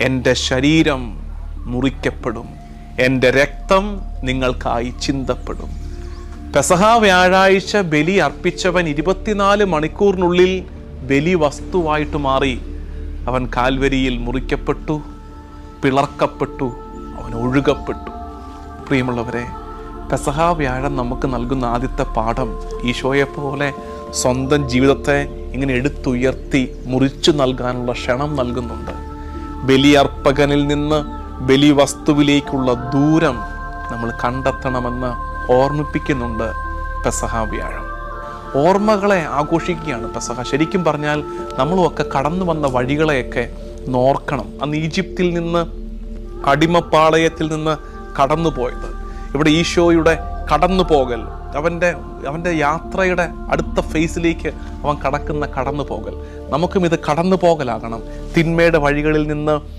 എൻ്റെ ശരീരം മുറിക്കപ്പെടും, എൻ്റെ രക്തം നിങ്ങൾക്കായി ചിന്തപ്പെടും. പെസഹ വ്യാഴാഴ്ച ബലി അർപ്പിച്ചവൻ 24 മണിക്കൂറിനുള്ളിൽ ബലി വസ്തുവായിട്ട് മാറി. അവൻ കാൽവരിയിൽ മുറിക്കപ്പെട്ടു, പിളർക്കപ്പെട്ടു, അവൻ ഒഴുകപ്പെട്ടു. പ്രിയമുള്ളവരെ, പെസഹ വ്യാഴം നമുക്ക് നൽകുന്ന ആദ്യത്തെ പാഠം ഈശോയെപ്പോലെ സ്വന്തം ജീവിതത്തെ ഇങ്ങനെ എടുത്തുയർത്തി മുറിച്ചു നൽകാനുള്ള ക്ഷണം നൽകുന്നുണ്ട്. ബലിയർപ്പകനിൽ നിന്ന് ബലി വസ്തുവിലേക്കുള്ള ദൂരം നമ്മൾ കണ്ടെത്തണമെന്ന് ഓർമ്മിപ്പിക്കുന്നുണ്ട് പെസഹ വ്യാഴം. ഓർമ്മകളെ ആഘോഷിക്കുകയാണ് പെസഹ. ശരിക്കും പറഞ്ഞാൽ നമ്മളുമൊക്കെ കടന്നു വന്ന വഴികളെയൊക്കെ നോർക്കണം. അന്ന് ഈജിപ്തിൽ നിന്ന്, അടിമപ്പാളയത്തിൽ നിന്ന് കടന്നുപോയത്, ഇവിടെ ഈശോയുടെ കടന്നുപോകൽ, അവൻ്റെ യാത്രയുടെ അടുത്ത ഫേസിലേക്ക് അവൻ കടക്കുന്ന കടന്നുപോകൽ. നമുക്കും ഇത് കടന്നുപോകലാകണം. തിന്മയുടെ വഴികളിൽ നിന്ന്